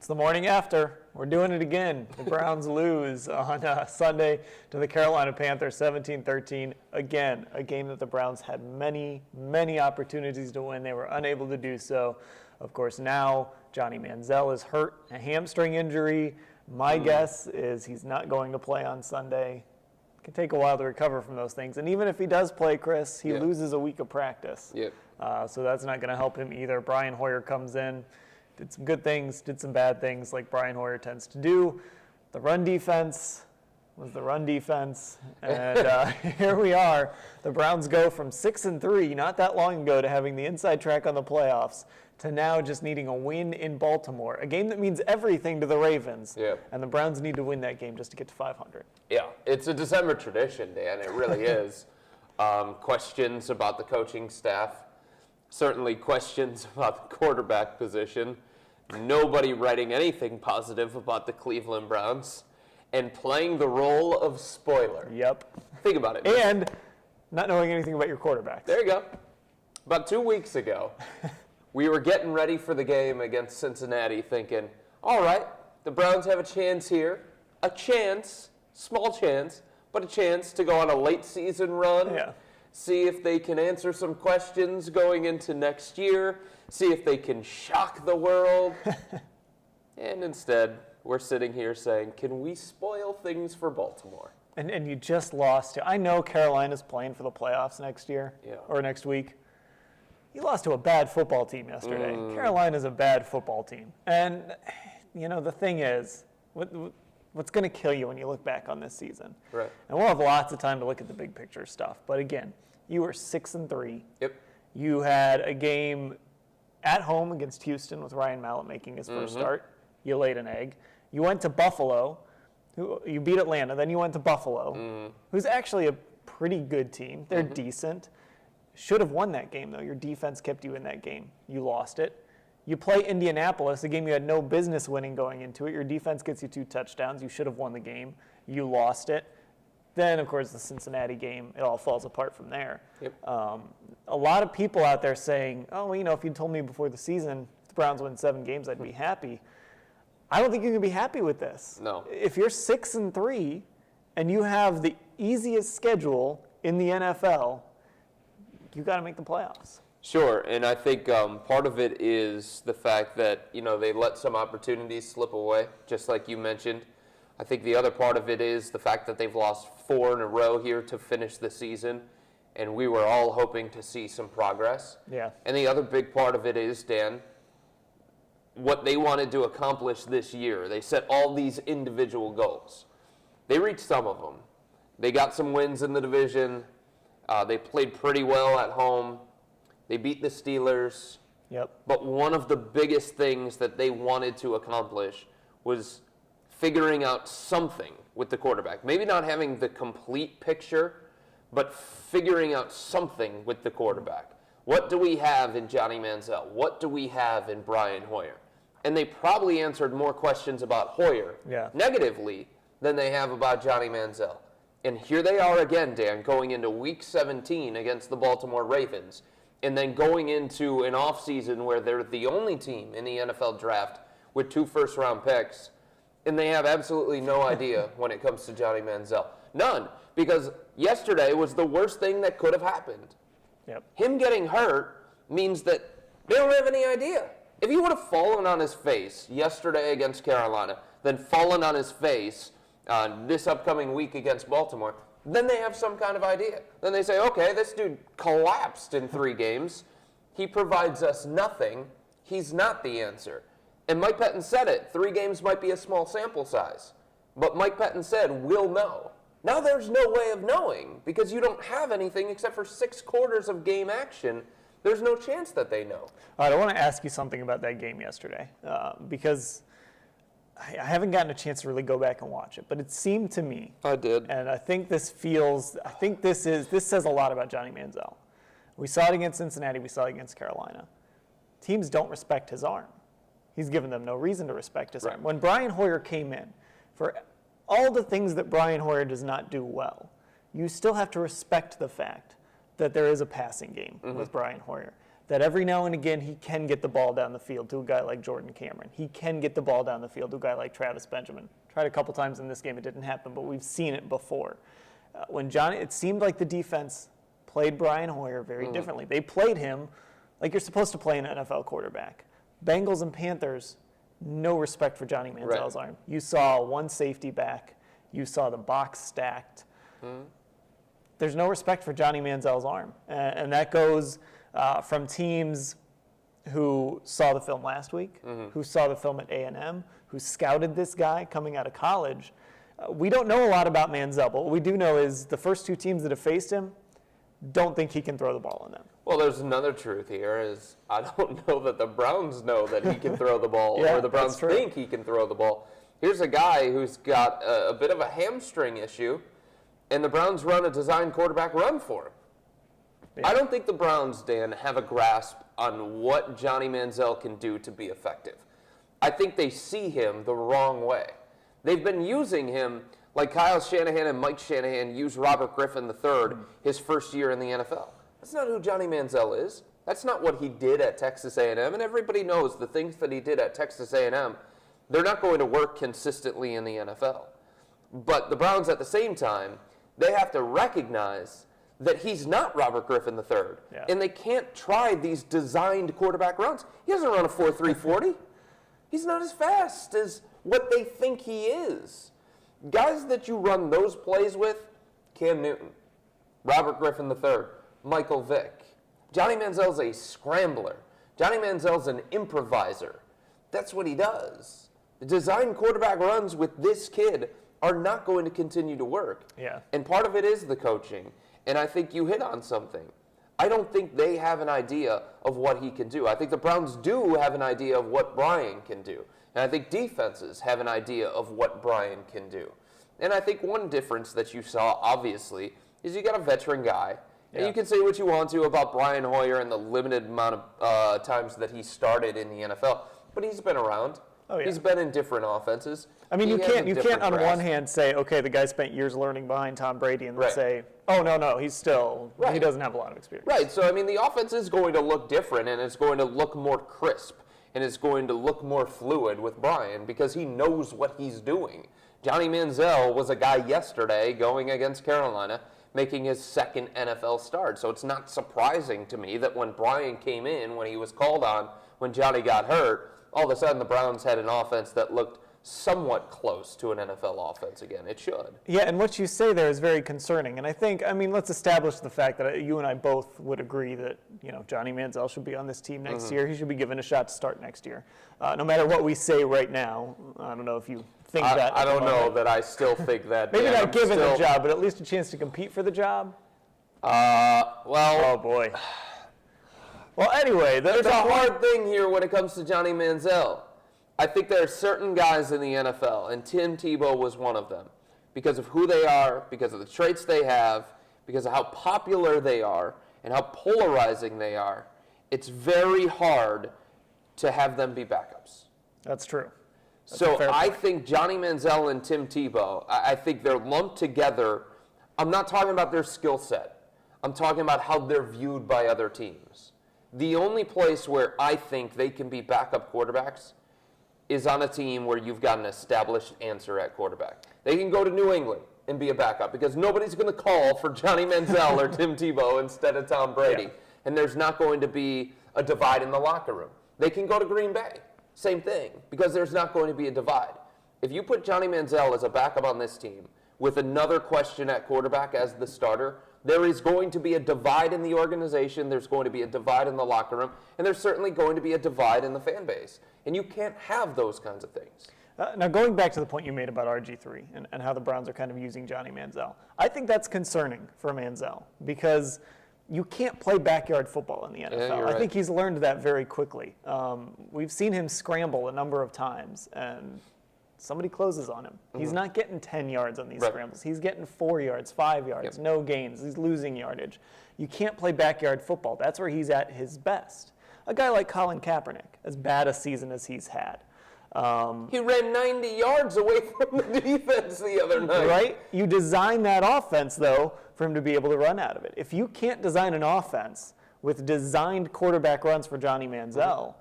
the morning after. We're doing it again. The Browns lose on Sunday to the Carolina Panthers 17-13. Again, a game that the Browns had many, many opportunities to win. They were unable to do so. Of course, now Johnny Manziel is hurt, a hamstring injury. My guess is he's not going to play on Sunday. It can take a while to recover from those things. And even if he does play, Chris, he loses a week of practice. So that's not going to help him either. Brian Hoyer comes in, did some good things, did some bad things like Brian Hoyer tends to do. The run defense was the run defense. And here we are. The Browns go from 6-3 not that long ago to having the inside track on the playoffs to now just needing a win in Baltimore, a game that means everything to the Ravens. And the Browns need to win that game just to get to 500. Yeah, it's a December tradition, Dan. It really is. Questions about the coaching staff. Certainly questions about the quarterback position. Nobody writing anything positive about the Cleveland Browns. And playing the role of spoiler. Think about it. And not knowing anything about your quarterbacks. There you go. About 2 weeks ago, we were getting ready for the game against Cincinnati thinking, all right, the Browns have a chance here. A chance, small chance, but a chance to go on a late season run. See if they can answer some questions going into next year. See if they can shock the world. And instead, we're sitting here saying, can we spoil things for Baltimore? And you just lost to, I know Carolina's playing for the playoffs next year or next week. You lost to a bad football team yesterday. Carolina's a bad football team. And, you know, the thing is, what's going to kill you when you look back on this season? And we'll have lots of time to look at the big picture stuff. But again, you were 6-3. You had a game at home against Houston with Ryan Mallett making his first start. You laid an egg. You went to Buffalo. You beat Atlanta. Then you went to Buffalo, who's actually a pretty good team. They're decent. Should have won that game, though. Your defense kept you in that game. You lost it. You play Indianapolis, a game you had no business winning going into it. Your defense gets you 2 touchdowns. You should have won the game. You lost it. Then, of course, the Cincinnati game, it all falls apart from there. A lot of people out there saying, oh, well, you know, if you told me before the season if the Browns win 7 games, I'd be happy. I don't think you can be happy with this. If you're 6-3 and you have the easiest schedule in the NFL, you got to make the playoffs. Sure, and I think part of it is the fact that, you know, they let some opportunities slip away, just like you mentioned. I think the other part of it is the fact that they've lost 4 in a row here to finish the season, and we were all hoping to see some progress. And the other big part of it is, Dan, what they wanted to accomplish this year. They set all these individual goals. They reached some of them. They got some wins in the division. They played pretty well at home. They beat the Steelers. But one of the biggest things that they wanted to accomplish was figuring out something with the quarterback. Maybe not having the complete picture, but figuring out something with the quarterback. What do we have in Johnny Manziel? What do we have in Brian Hoyer? And they probably answered more questions about Hoyer negatively than they have about Johnny Manziel. And here they are again, Dan, going into Week 17 against the Baltimore Ravens, and then going into an offseason where they're the only team in the NFL draft with 2 first-round picks, and they have absolutely no idea when it comes to Johnny Manziel. None, because yesterday was the worst thing that could have happened. Him getting hurt means that they don't have any idea. If he would have fallen on his face yesterday against Carolina, then fallen on his face this upcoming week against Baltimore, then they have some kind of idea. Then they say, okay, this dude collapsed in 3 games. He provides us nothing. He's not the answer. And Mike Pettin said it. 3 games might be a small sample size. But Mike Pettin said, we'll know. Now there's no way of knowing because you don't have anything except for 6 quarters of game action. There's no chance that they know. All right, I want to ask you something about that game yesterday because I haven't gotten a chance to really go back and watch it, but it seemed to me. I did. And I think this says a lot about Johnny Manziel. We saw it against Cincinnati. We saw it against Carolina. Teams don't respect his arm. He's given them no reason to respect his arm. When Brian Hoyer came in, for all the things that Brian Hoyer does not do well, you still have to respect the fact that there is a passing game with Brian Hoyer. that every now and again he can get the ball down the field to a guy like Jordan Cameron. He can get the ball down the field to a guy like Travis Benjamin. Tried a couple times in this game, it didn't happen, but we've seen it before. It seemed like the defense played Brian Hoyer very differently. They played him like you're supposed to play an NFL quarterback. Bengals and Panthers, no respect for Johnny Manziel's arm. You saw one safety back. You saw the box stacked. There's no respect for Johnny Manziel's arm. And that goes from teams who saw the film last week, who saw the film at A&M, who scouted this guy coming out of college. We don't know a lot about Manziel, but what we do know is the first two teams that have faced him don't think he can throw the ball on them. Well, there's another truth here is I don't know that the Browns know that he can throw the ball or the Browns think he can throw the ball. Here's a guy who's got a bit of a hamstring issue, and the Browns run a design quarterback run for him. Yeah. I don't think the Browns, Dan, have a grasp on what Johnny Manziel can do to be effective. I think they see him the wrong way. They've been using him like Kyle Shanahan and Mike Shanahan used Robert Griffin III his first year in the NFL. That's not who Johnny Manziel is. That's not what he did at Texas A&M, and everybody knows the things that he did at Texas A&M, they're not going to work consistently in the NFL. But the Browns, at the same time, they have to recognize that he's not Robert Griffin III, and they can't try these designed quarterback runs. He doesn't run a 4.3 40. He's not as fast as what they think he is. Guys that you run those plays with, Cam Newton, Robert Griffin III, Michael Vick. Johnny Manziel's a scrambler. Johnny Manziel's an improviser. That's what he does. The design quarterback runs with this kid are not going to continue to work. Yeah. And part of it is the coaching. And I think you hit on something. I don't think they have an idea of what he can do. I think the Browns do have an idea of what Brian can do. And I think defenses have an idea of what Brian can do. And I think one difference that you saw, obviously, is you got a veteran guy. And you can say what you want to about Brian Hoyer and the limited amount of times that he started in the NFL. But he's been around. Oh, yeah. He's been in different offenses. I mean, you can't on one hand say, okay, the guy spent years learning behind Tom Brady, and then say, oh, no, he's still, he doesn't have a lot of experience. Right, so I mean, the offense is going to look different, and it's going to look more crisp, and it's going to look more fluid with Brian because he knows what he's doing. Johnny Manziel was a guy yesterday going against Carolina, making his second NFL start. So it's not surprising to me that when Brian came in, when he was called on, when Johnny got hurt, all of a sudden the Browns had an offense that looked somewhat close to an NFL offense again. It should. Yeah, and what you say there is very concerning. And I think, let's establish the fact that you and I both would agree that, Johnny Manziel should be on this team next year. He should be given a shot to start next year. No matter what we say right now, I don't know if you think that. I don't know that I still think that. Maybe not given the job, but at least a chance to compete for the job. Oh, boy. Well, anyway. There's a hard thing here when it comes to Johnny Manziel. I think there are certain guys in the NFL, and Tim Tebow was one of them, because of who they are, because of the traits they have, because of how popular they are, and how polarizing they are. It's very hard to have them be backups. That's true. So I think Johnny Manziel and Tim Tebow, I think they're lumped together. I'm not talking about their skill set. I'm talking about how they're viewed by other teams. The only place where I think they can be backup quarterbacks is on a team where you've got an established answer at quarterback. They can go to New England and be a backup because nobody's going to call for Johnny Manziel or Tim Tebow instead of Tom Brady. Yeah. And there's not going to be a divide in the locker room. They can go to Green Bay. Same thing, because there's not going to be a divide. If you put Johnny Manziel as a backup on this team with another question at quarterback as the starter, there is going to be a divide in the organization, there's going to be a divide in the locker room, and there's certainly going to be a divide in the fan base. And you can't have those kinds of things. Now, going back to the point you made about RG3 and how the Browns are kind of using Johnny Manziel, I think that's concerning for Manziel because you can't play backyard football in the NFL. Yeah, right. I think he's learned that very quickly. We've seen him scramble a number of times, and somebody closes on him. Mm-hmm. He's not getting 10 yards on these scrambles. He's getting 4 yards, 5 yards, no gains. He's losing yardage. You can't play backyard football. That's where he's at his best. A guy like Colin Kaepernick, as bad a season as he's had. He ran 90 yards away from the defense the other night. Right? You design that offense, though, for him to be able to run out of it. If you can't design an offense with designed quarterback runs for Johnny Manziel,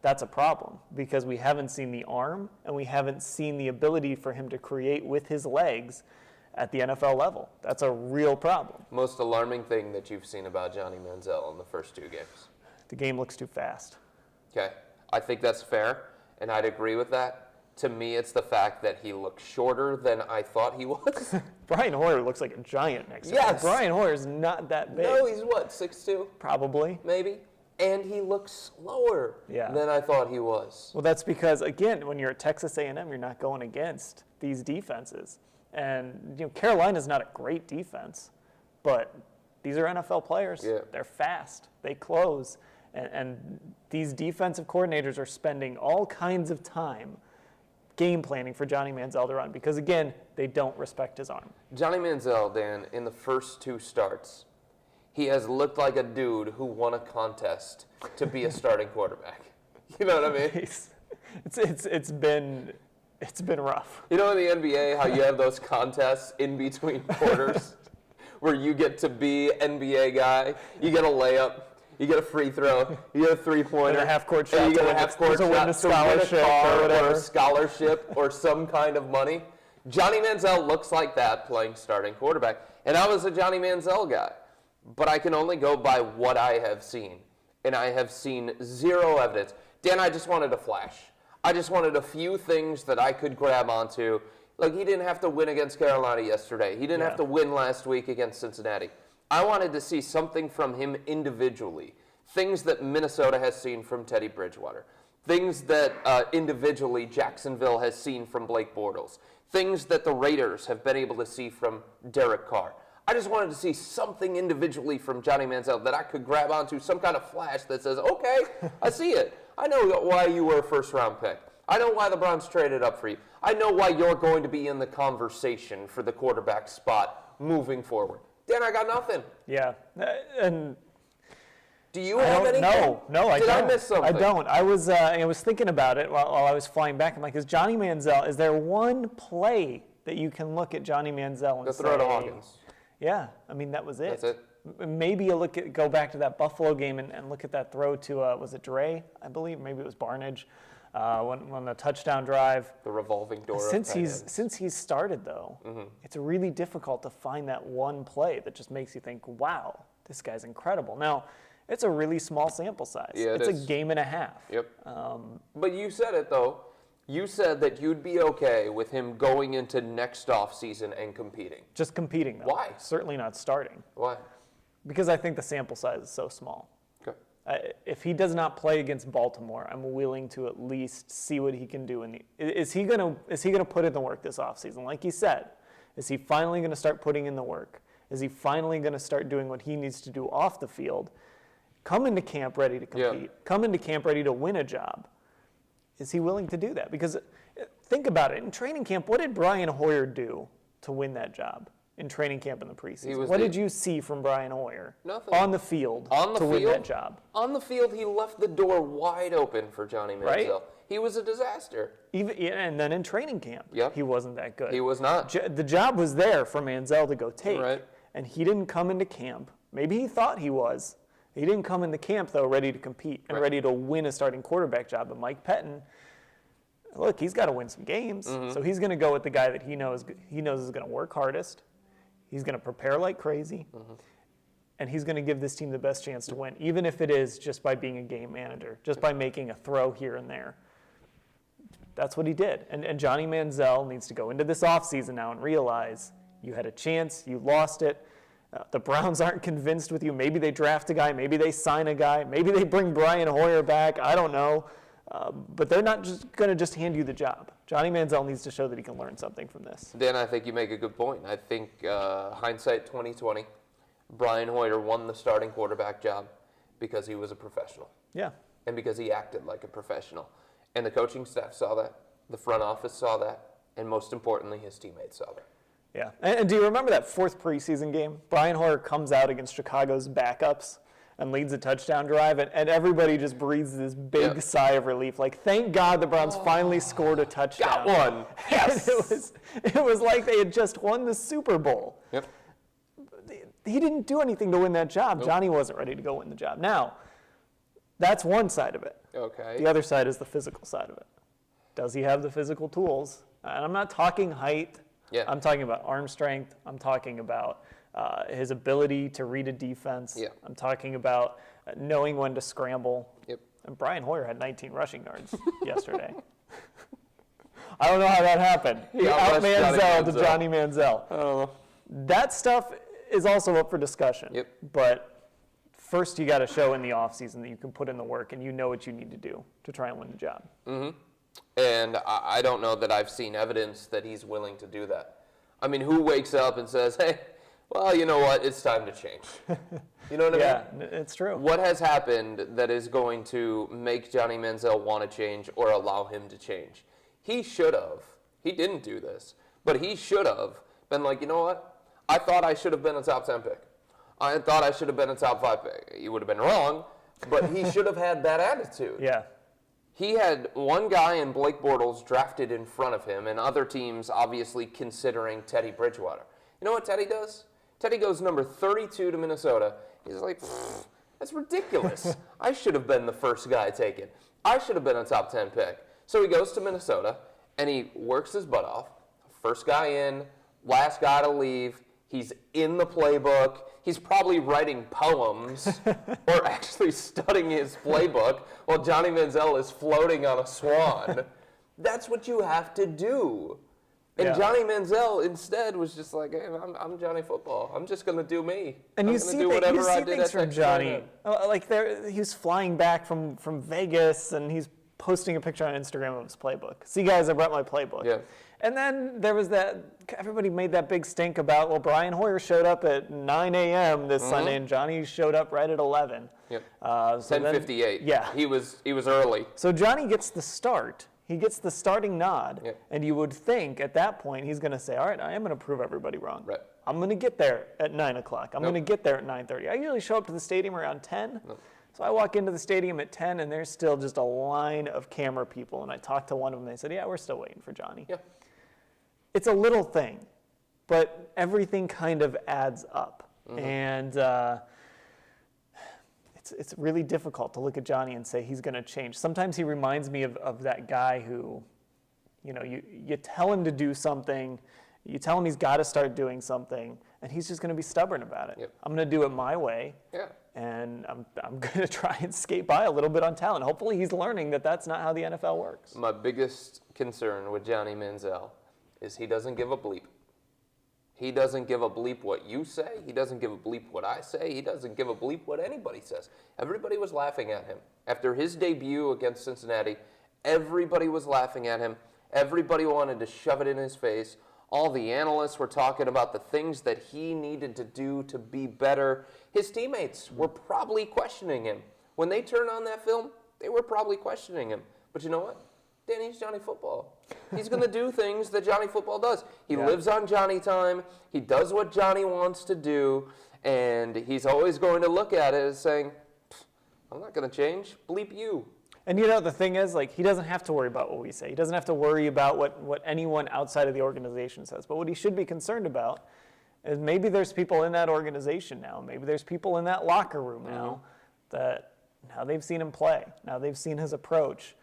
that's a problem because we haven't seen the arm and we haven't seen the ability for him to create with his legs at the NFL level. That's a real problem. Most alarming thing that you've seen about Johnny Manziel in the first 2 games? The game looks too fast. Okay, I think that's fair, and I'd agree with that. To me, it's the fact that he looks shorter than I thought he was. Brian Hoyer looks like a giant next to him. Yes. Brian Hoyer's not that big. No, he's what, 6'2"? Probably. Maybe. And he looks slower than I thought he was. Well, that's because, again, when you're at Texas A&M, you're not going against these defenses. And Carolina's not a great defense, but these are NFL players. Yeah. They're fast. They close. And these defensive coordinators are spending all kinds of time game planning for Johnny Manziel to run because, again, they don't respect his arm. Johnny Manziel, Dan, in the first 2 starts, he has looked like a dude who won a contest to be a starting quarterback. You know what I mean? It's been rough. You know in the NBA how you have those contests in between quarters where you get to be NBA guy, you get a layup, you get a free throw, you get a 3-pointer, and a half-court shot, you get a half-court shot to win a scholarship or a scholarship or some kind of money. Johnny Manziel looks like that playing starting quarterback. And I was a Johnny Manziel guy, but I can only go by what I have seen. And I have seen zero evidence. Dan, I just wanted a flash. I just wanted a few things that I could grab onto. Like, he didn't have to win against Carolina yesterday. He didn't have to win last week against Cincinnati. I wanted to see something from him individually. Things that Minnesota has seen from Teddy Bridgewater. Things that individually Jacksonville has seen from Blake Bortles. Things that the Raiders have been able to see from Derek Carr. I just wanted to see something individually from Johnny Manziel that I could grab onto, some kind of flash that says, okay, I see it. I know why you were a first-round pick. I know why the Browns traded up for you. I know why you're going to be in the conversation for the quarterback spot moving forward. Dan, I got nothing. Yeah, and do you have anything? No, I don't. Did I miss something? I don't. I was thinking about it while I was flying back. I'm like, is there one play that you can look at Johnny Manziel and the say, throw to Hawkins? Yeah, I mean, that was it. That's it. Maybe go back to that Buffalo game and look at that throw to, was it Dre, I believe? Maybe it was Barnage. When the touchdown drive. The revolving door. Since he's started, though, it's really difficult to find that one play that just makes you think, wow, this guy's incredible. Now, it's a really small sample size. Yeah, it's a game and a half. Yep. But you said it, though. You said that you'd be okay with him going into next offseason and competing. Just competing, though. Why? Certainly not starting. Why? Because I think the sample size is so small. Okay. If he does not play against Baltimore, I'm willing to at least see what he can do. Is he gonna put in the work this offseason? Like you said, is he finally going to start putting in the work? Is he finally going to start doing what he needs to do off the field? Come into camp ready to compete. Yeah. Come into camp ready to win a job. Is he willing to do that? Because think about it. In training camp, what did Brian Hoyer do to win that job in training camp in the preseason? What did you see from Brian Hoyer? Nothing. On the field to win that job? On the field, he left the door wide open for Johnny Manziel. Right? He was a disaster. And then in training camp, he wasn't that good. He was not. The job was there for Manziel to go take. Right. And he didn't come into camp. Maybe he thought he was. He didn't come into camp, though, ready to compete and ready to win a starting quarterback job. But Mike Pettin, look, he's got to win some games. So he's going to go with the guy that he knows is going to work hardest. He's going to prepare like crazy. And he's going to give this team the best chance to win, even if it is just by being a game manager, just by making a throw here and there. That's what he did. And Johnny Manziel needs to go into this offseason now and realize you had a chance, you lost it. The Browns aren't convinced with you. Maybe they draft a guy. Maybe they sign a guy. Maybe they bring Brian Hoyer back. I don't know. But they're not just going to hand you the job. Johnny Manziel needs to show that he can learn something from this. Dan, I think you make a good point. I think hindsight 2020, Brian Hoyer won the starting quarterback job because he was a professional. Yeah. And because he acted like a professional. And the coaching staff saw that. The front office saw that. And most importantly, his teammates saw that. Yeah. And do you remember that fourth preseason game? Brian Hoyer comes out against Chicago's backups and leads a touchdown drive, and everybody just breathes this big sigh of relief. Like, thank God the Browns finally scored a touchdown. Got one. Yes. And it was like they had just won the Super Bowl. Yep. he didn't do anything to win that job. Nope. Johnny wasn't ready to go win the job. Now, that's one side of it. Okay. The other side is the physical side of it. Does he have the physical tools? And I'm not talking height. Yeah. I'm talking about arm strength. I'm talking about his ability to read a defense. Yeah. I'm talking about knowing when to scramble. Yep. And Brian Hoyer had 19 rushing yards yesterday. I don't know how that happened. He out Manziel to Johnny Manziel. I don't know. That stuff is also up for discussion. Yep. But first, you got to show in the offseason that you can put in the work and you know what you need to do to try and win the job. Mm-hmm. And I don't know that I've seen evidence that he's willing to do that. I mean, who wakes up and says, hey, well, you know what, it's time to change. You know what I mean? Yeah, it's true. What has happened that is going to make Johnny Manziel want to change or allow him to change? He should have. He didn't do this. But he should have been like, you know what? I thought I should have been a top 10 pick. I thought I should have been a top 5 pick. You would have been wrong, but he should have had that attitude. Yeah. He had one guy in Blake Bortles drafted in front of him, and other teams obviously considering Teddy Bridgewater. You know what Teddy does? Teddy goes number 32 to Minnesota. He's like, that's ridiculous. I should have been the first guy taken. I should have been a top 10 pick. So he goes to Minnesota, and he works his butt off. First guy in, last guy to leave. He's in the playbook. He's probably writing poems or actually studying his playbook while Johnny Manziel is floating on a swan. That's what you have to do. And Yeah. Johnny Manziel instead was just like, hey, I'm Johnny Football. I'm just going to do me. And I'm you gonna see, do whatever I did things at from Texas Johnny. A&M. Like he's flying back from Vegas, and he's posting a picture on Instagram of his playbook. See, guys, I brought my playbook. Yeah. And then there was everybody made that big stink about, well, Brian Hoyer showed up at 9 a.m. this Sunday, and Johnny showed up right at 11. Yep. So 10:58. Yeah. He was early. So Johnny gets the start. He gets the starting nod. Yep. And you would think at that point he's going to say, all right, I am going to prove everybody wrong. Right. I'm going to get there at 9 o'clock. I'm Nope. going to get there at 9:30. I usually show up to the stadium around 10. Nope. So I walk into the stadium at 10, and there's still just a line of camera people. And I talked to one of them. They said, yeah, we're still waiting for Johnny. Yeah. It's a little thing, but everything kind of adds up. Mm-hmm. And it's really difficult to look at Johnny and say he's going to change. Sometimes he reminds me of that guy who, you tell him to do something, you tell him he's got to start doing something, and he's just going to be stubborn about it. Yep. I'm going to do it my way. Yeah. And I'm going to try and skate by a little bit on talent. Hopefully he's learning that that's not how the NFL works. My biggest concern with Johnny Manziel is he doesn't give a bleep. He doesn't give a bleep what you say. He doesn't give a bleep what I say. He doesn't give a bleep what anybody says. Everybody was laughing at him. After his debut against Cincinnati, everybody was laughing at him. Everybody wanted to shove it in his face. All the analysts were talking about the things that he needed to do to be better. His teammates were probably questioning him. When they turned on that film, they were probably questioning him. But you know what? Danny's Johnny Football. He's going to do things that Johnny Football does. He lives on Johnny time. He does what Johnny wants to do. And he's always going to look at it as saying, I'm not going to change. Bleep you. And the thing is, he doesn't have to worry about what we say. He doesn't have to worry about what anyone outside of the organization says. But what he should be concerned about is maybe there's people in that organization now, maybe there's people in that locker room now that now they've seen him play. Now they've seen his approach.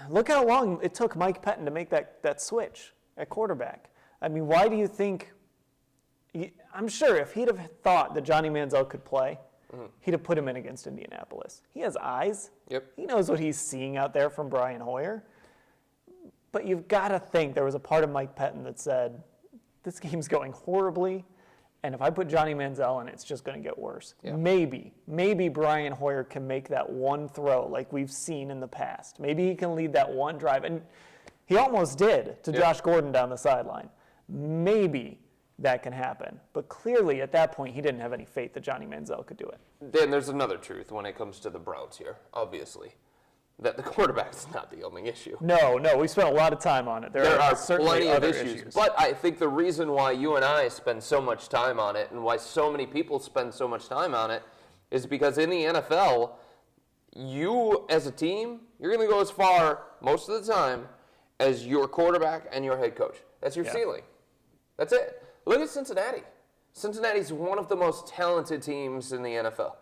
Look how long it took Mike Pettin to make that switch at quarterback. I mean, why do you think I'm sure if he'd have thought that Johnny Manziel could play, he'd have put him in against Indianapolis. He has eyes. Yep. He knows what he's seeing out there from Brian Hoyer. But you've got to think there was a part of Mike Pettin that said, this game's going horribly, and if I put Johnny Manziel in, it's just going to get worse. Yeah. Maybe Brian Hoyer can make that one throw like we've seen in the past. Maybe he can lead that one drive. And he almost did to Josh Gordon down the sideline. Maybe that can happen. But clearly, at that point, he didn't have any faith that Johnny Manziel could do it. Dan, there's another truth when it comes to the Browns here, obviously, that the quarterback's not the only issue. No, we spent a lot of time on it. There are certainly plenty of other issues. But I think the reason why you and I spend so much time on it and why so many people spend so much time on it is because in the NFL, you as a team, you're going to go as far most of the time as your quarterback and your head coach. That's your ceiling. That's it. Look at Cincinnati. Cincinnati's one of the most talented teams in the NFL.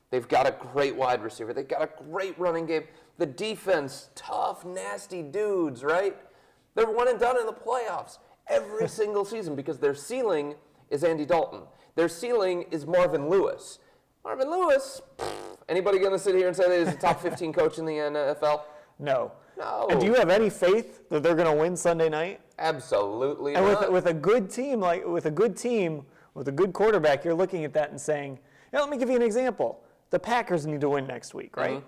They've got a great wide receiver. They've got a great running game. The defense, tough, nasty dudes, right? They're one and done in the playoffs every single season because their ceiling is Andy Dalton. Their ceiling is Marvin Lewis. Marvin Lewis, anybody going to sit here and say that he's a top 15 coach in the NFL? No. No. And do you have any faith that they're going to win Sunday night? Absolutely and not. With a good team, with a good quarterback, you're looking at that and saying, let me give you an example. The Packers need to win next week, right? Mm-hmm.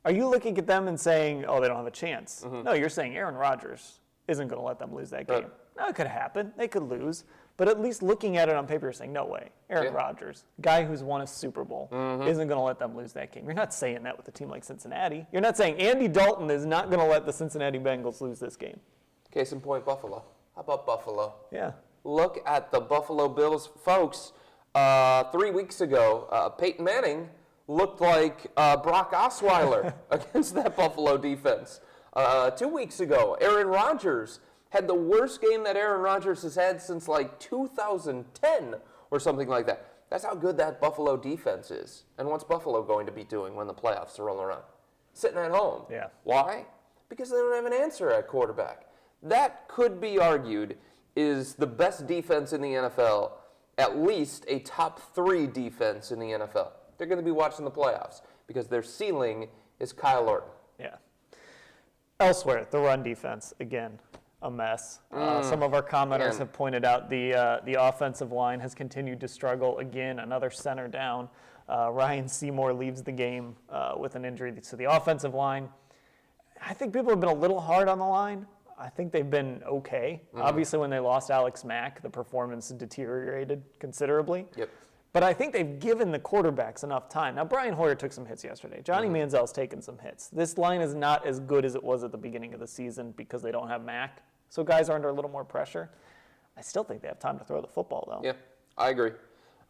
Are you looking at them and saying, oh, they don't have a chance? Mm-hmm. No, you're saying Aaron Rodgers isn't going to let them lose that game. Right. No, it could happen. They could lose. But at least looking at it on paper, you're saying, no way. Aaron Rodgers, guy who's won a Super Bowl, isn't going to let them lose that game. You're not saying that with a team like Cincinnati. You're not saying Andy Dalton is not going to let the Cincinnati Bengals lose this game. Case in point, Buffalo. How about Buffalo? Yeah. Look at the Buffalo Bills. Folks, 3 weeks ago, Peyton Manning looked like Brock Osweiler against that Buffalo defense. 2 weeks ago, Aaron Rodgers had the worst game that Aaron Rodgers has had since like 2010 or something like that. That's how good that Buffalo defense is. And what's Buffalo going to be doing when the playoffs are rolling around? Sitting at home. Yeah. Why? Because they don't have an answer at quarterback. That could be argued is the best defense in the NFL, at least a top 3 defense in the NFL. They're going to be watching the playoffs because their ceiling is Kyle Orton. Yeah. Elsewhere, the run defense, again, a mess. Some of our commenters have pointed out the offensive line has continued to struggle again. Another center down. Ryan Seymour leaves the game with an injury to the offensive line. I think people have been a little hard on the line. I think they've been okay. Obviously, when they lost Alex Mack, the performance deteriorated considerably. Yep. But I think they've given the quarterbacks enough time. Now, Brian Hoyer took some hits yesterday. Johnny Manziel's taken some hits. This line is not as good as it was at the beginning of the season because they don't have Mack. So guys are under a little more pressure. I still think they have time to throw the football, though. Yeah, I agree.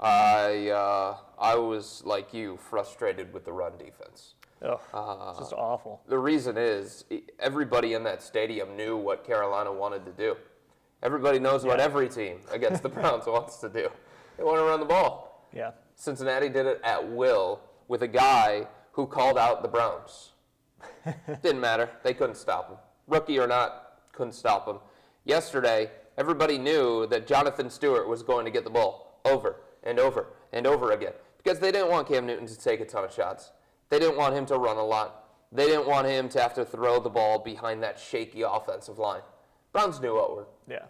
I was, like you, frustrated with the run defense. Ugh, it's just awful. The reason is everybody in that stadium knew what Carolina wanted to do. Everybody knows what every team against the Browns wants to do. They want to run the ball. Yeah. Cincinnati did it at will with a guy who called out the Browns. Didn't matter. They couldn't stop him. Rookie or not, couldn't stop him. Yesterday, everybody knew that Jonathan Stewart was going to get the ball over and over and over again because they didn't want Cam Newton to take a ton of shots. They didn't want him to run a lot. They didn't want him to have to throw the ball behind that shaky offensive line. Browns knew what were. Yeah.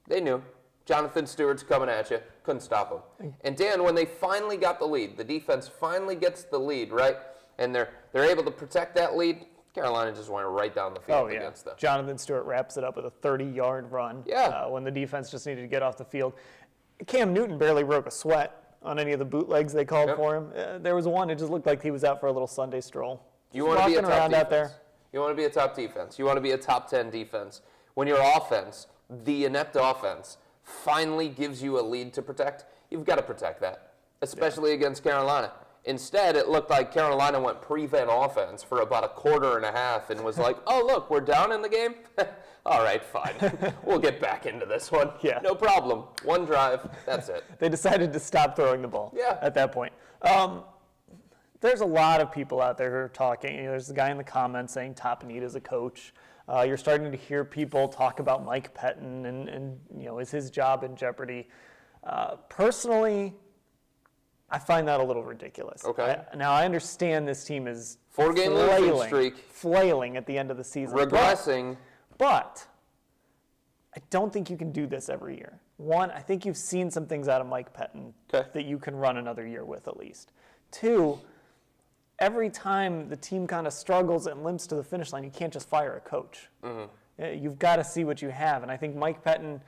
They knew. Jonathan Stewart's coming at you. Couldn't stop him. And Dan, when they finally got the lead, the defense finally gets the lead, right? And they're able to protect that lead. Carolina just went right down the field against them. Jonathan Stewart wraps it up with a 30-yard run when the defense just needed to get off the field. Cam Newton barely broke a sweat on any of the bootlegs they called for him. There was one, it just looked like he was out for a little Sunday stroll. You want to be a top defense. Out there. You want to be a top defense. You want to be a top 10 defense. When your offense, the inept offense, finally gives you a lead to protect, you've got to protect that, especially against Carolina. Instead, it looked like Carolina went prevent offense for about a quarter and a half and was like, oh, look, we're down in the game? All right, fine. We'll get back into this one. Yeah. No problem. One drive, that's it. They decided to stop throwing the ball at that point. There's a lot of people out there who are talking. There's a guy in the comments saying top need as a coach. You're starting to hear people talk about Mike Pettin and is his job in jeopardy? Personally, I find that a little ridiculous. Okay. Now, I understand this team is 4-game losing streak. Flailing at the end of the season. Regressing. But I don't think you can do this every year. One, I think you've seen some things out of Mike Pettin that you can run another year with at least. Two, every time the team kind of struggles and limps to the finish line, you can't just fire a coach. You've got to see what you have. And I think Mike Pettin,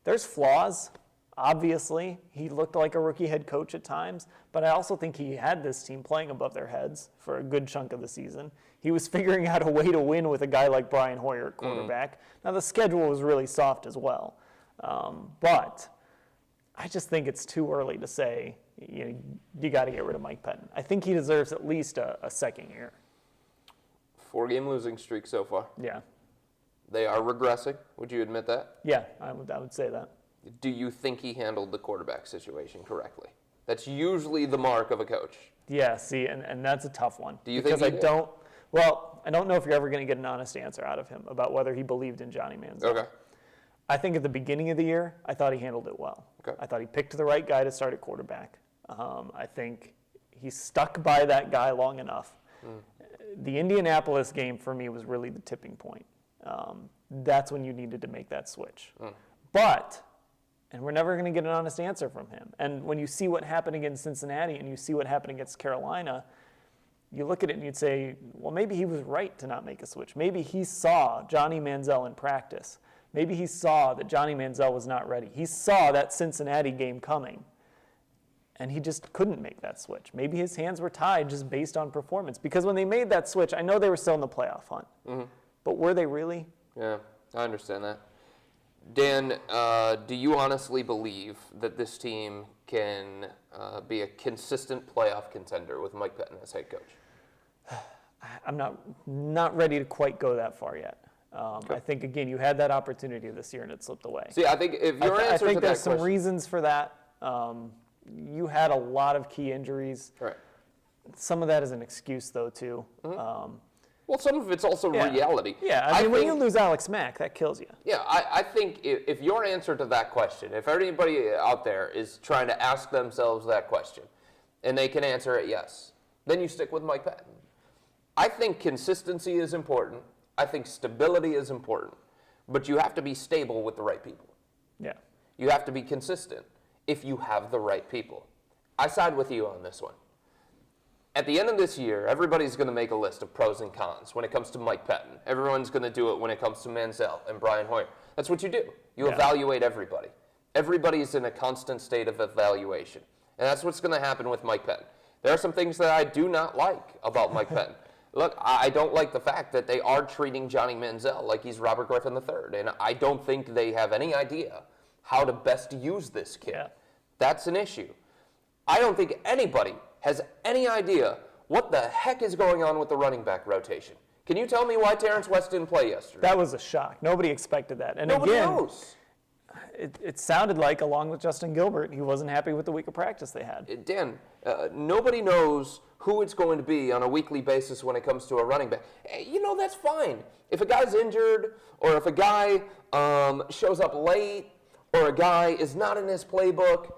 there's flaws. Obviously, he looked like a rookie head coach at times, but I also think he had this team playing above their heads for a good chunk of the season. He was figuring out a way to win with a guy like Brian Hoyer at quarterback. Now, the schedule was really soft as well, but I just think it's too early to say you got to get rid of Mike Pettin. I think he deserves at least a second year. 4-game losing streak so far. Yeah. They are regressing. Would you admit that? Yeah, I would say that. do you think he handled the quarterback situation correctly? That's usually the mark of a coach. Yeah, see, and that's a tough one. Do you think he did? I don't know if you're ever going to get an honest answer out of him about whether he believed in Johnny Manziel. Okay. I think at the beginning of the year, I thought he handled it well. Okay. I thought he picked the right guy to start at quarterback. I think he stuck by that guy long enough. The Indianapolis game for me was really the tipping point. That's when you needed to make that switch. But, and we're never going to get an honest answer from him. And when you see what happened against Cincinnati and you see what happened against Carolina, you look at it and you'd say, well, maybe he was right to not make a switch. Maybe he saw Johnny Manziel in practice. Maybe he saw that Johnny Manziel was not ready. He saw that Cincinnati game coming, and he just couldn't make that switch. Maybe his hands were tied just based on performance. Because when they made that switch, I know they were still in the playoff hunt. But were they really? Yeah, I understand that. Dan, do you honestly believe that this team can be a consistent playoff contender with Mike Pettine as head coach? I'm not ready to quite go that far yet. Okay. I think, again, you had that opportunity this year and it slipped away. See, I think if your answer to that question... I think there's some reasons for that. You had a lot of key injuries. Right. Some of that is an excuse, though, too. Well, some of it's also reality. Yeah, I mean, when you lose Alex Mack, that kills you. Yeah, I think if your answer to that question, if anybody out there is trying to ask themselves that question, and they can answer it yes, then you stick with Mike Pettine. I think consistency is important. I think stability is important. But you have to be stable with the right people. Yeah. You have to be consistent if you have the right people. I side with you on this one. At the end of this year, everybody's going to make a list of pros and cons when it comes to Mike Pettine. Everyone's going to do it when it comes to Manziel and Brian Hoyer. That's what you do. You evaluate everybody. Everybody's in a constant state of evaluation. And that's what's going to happen with Mike Pettine. There are some things that I do not like about Mike Pettine. Look, I don't like the fact that they are treating Johnny Manziel like he's Robert Griffin III, and I don't think they have any idea how to best use this kid. Yeah. That's an issue. I don't think anybody has any idea what the heck is going on with the running back rotation. Can you tell me why Terrence West didn't play yesterday? That was a shock. Nobody expected that. And Nobody again, knows. It sounded like, along with Justin Gilbert, he wasn't happy with the week of practice they had. Dan, nobody knows who it's going to be on a weekly basis when it comes to a running back. You know, that's fine. If a guy's injured, or if a guy shows up late, or a guy is not in his playbook,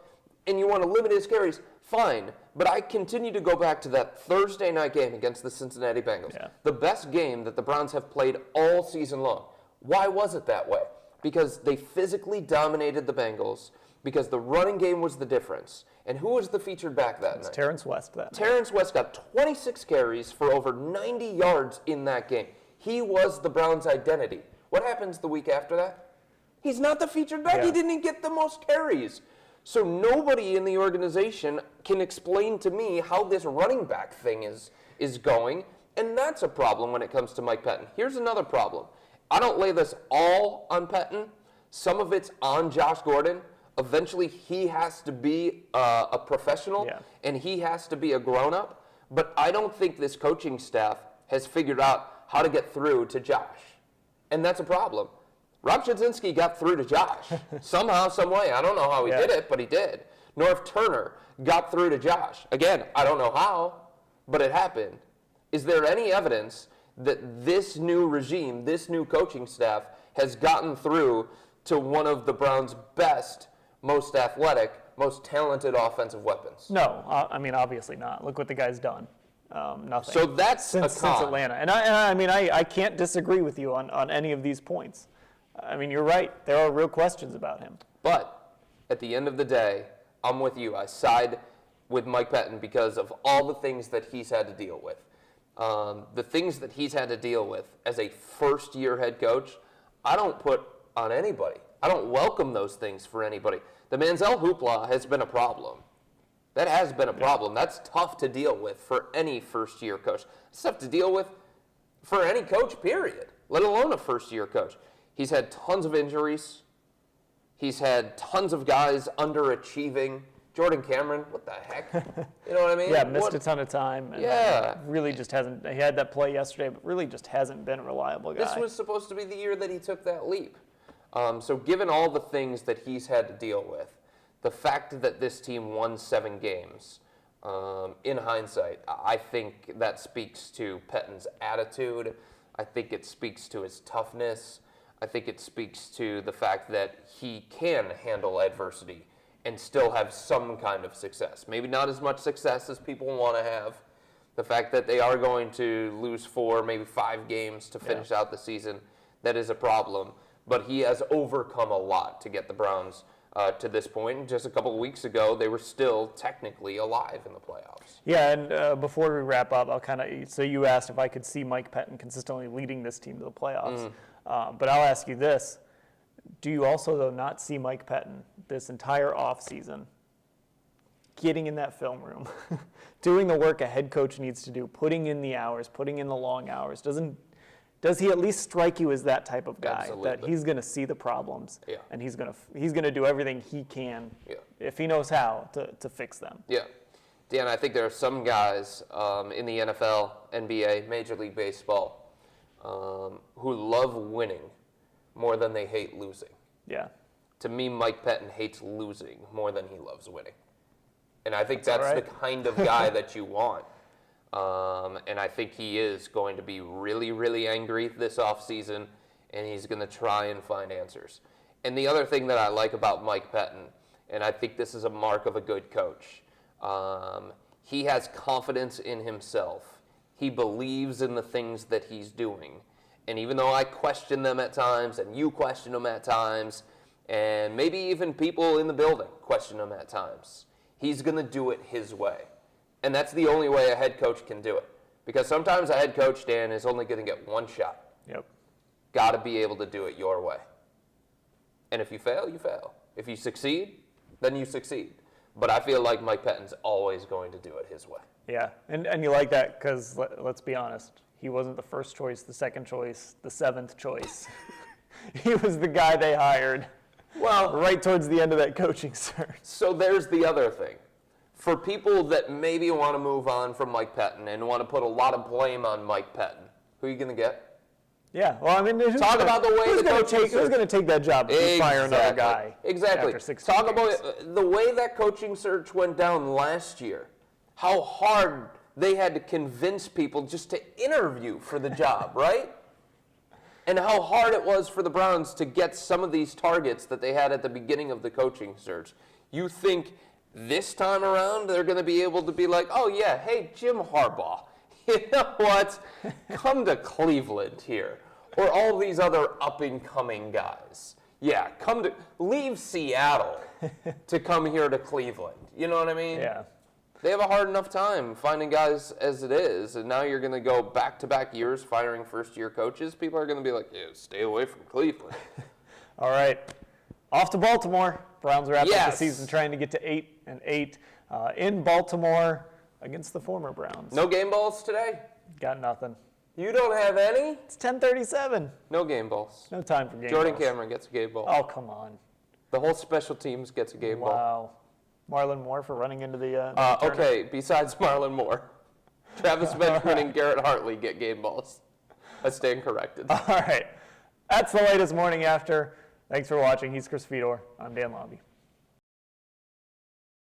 and you want to limit his carries, fine. But I continue to go back to that Thursday night game against the Cincinnati Bengals. Yeah. The best game that the Browns have played all season long. Why was it that way? Because they physically dominated the Bengals, because the running game was the difference. And who was the featured back that night? Terrence West that night. Terrence West got 26 carries for over 90 yards in that game. He was the Browns' identity. What happens the week after that? He's not the featured back. Yeah. He didn't get the most carries. So nobody in the organization can explain to me how this running back thing is going, and that's a problem when it comes to Mike Pettine. Here's another problem. I don't lay this all on Pettine. Some of it's on Josh Gordon. Eventually, he has to be a professional, and he has to be a grown-up. But I don't think this coaching staff has figured out how to get through to Josh, and that's a problem. Rob Chudzinski got through to Josh somehow, some way. I don't know how he did it, but he did. North Turner got through to Josh. Again, I don't know how, but it happened. Is there any evidence that this new regime, this new coaching staff, has gotten through to one of the Browns' best, most athletic, most talented offensive weapons? No, I mean, obviously not. Look what the guy's done. Nothing. So that's since Atlanta. And I can't disagree with you on any of these points. I mean, you're right. There are real questions about him. But at the end of the day, I'm with you. I side with Mike Pettine because of all the things that he's had to deal with. The things that he's had to deal with as a first-year head coach, I don't put on anybody. I don't welcome those things for anybody. The Manziel hoopla has been a problem. That has been a problem. That's tough to deal with for any first-year coach. It's tough to deal with for any coach, period, let alone a first-year coach. He's had tons of injuries. He's had tons of guys underachieving. Jordan Cameron, what the heck? You know what I mean? Yeah, missed a ton of time. And really just hasn't. He had that play yesterday, but really just hasn't been a reliable guy. This was supposed to be the year that he took that leap. So given all the things that he's had to deal with, the fact that this team won 7 games, in hindsight, I think that speaks to Pettine's attitude. I think it speaks to his toughness. I think it speaks to the fact that he can handle adversity and still have some kind of success. Maybe not as much success as people want to have. The fact that they are going to lose 4, maybe 5 games to finish out the season, that is a problem. But he has overcome a lot to get the Browns to this point. Just a couple of weeks ago, they were still technically alive in the playoffs. Yeah, and before we wrap up, so you asked if I could see Mike Pettin consistently leading this team to the playoffs. But I'll ask you this. Do you also, though, not see Mike Pettin this entire offseason getting in that film room, doing the work a head coach needs to do, putting in the hours, putting in the long hours? Does he at least strike you as that type of guy? Absolutely. That he's going to see the problems and he's going to do everything he can, if he knows how, to fix them? Yeah. Dan, I think there are some guys in the NFL, NBA, Major League Baseball who love winning more than they hate losing. Yeah. To me, Mike Pettin hates losing more than he loves winning. And I think that's the kind of guy that you want. And I think he is going to be really, really angry this offseason, and he's going to try and find answers. And the other thing that I like about Mike Pettin, and I think this is a mark of a good coach, he has confidence in himself. He believes in the things that he's doing. And even though I question them at times, and you question them at times, and maybe even people in the building question him at times, he's going to do it his way. And that's the only way a head coach can do it. Because sometimes a head coach, Dan, is only going to get one shot. Yep. Got to be able to do it your way. And if you fail, you fail. If you succeed, then you succeed. But I feel like Mike Pettin's always going to do it his way. Yeah, and you like that because, let's be honest, he wasn't the first choice, the second choice, the 7th choice. He was the guy they hired. Well, right towards the end of that coaching search. So there's the other thing. For people that maybe want to move on from Mike Pettin and want to put a lot of blame on Mike Pettin, who are you going to get? Yeah, well, I mean, talk about the way who's going to take that job if you fire another guy? Exactly. After 16 Talk games. about the way that coaching search went down last year. How hard they had to convince people just to interview for the job, right? And how hard it was for the Browns to get some of these targets that they had at the beginning of the coaching search. You think this time around they're going to be able to be like, oh yeah, hey, Jim Harbaugh, you know what? Come to Cleveland here. Or all these other up-and-coming guys. Yeah, leave Seattle to come here to Cleveland. You know what I mean? Yeah. They have a hard enough time finding guys as it is, and now you're going to go back-to-back years firing first-year coaches. People are going to be like, yeah, stay away from Cleveland. All right, off to Baltimore. Browns are after the season trying to get to 8-8 in Baltimore against the former Browns. No game balls today? Got nothing. You don't have any? It's 10:37. No game balls. No time for game Jordan balls. Cameron gets a game ball. Oh, come on. The whole special teams gets a game ball. Wow. Marlon Moore for running into the okay, besides Marlon Moore, Travis Benjamin and Garrett Hartley get game balls. I stand corrected. All right. That's the latest Morning After. Thanks for watching. He's Chris Fedor. I'm Dan Labbe.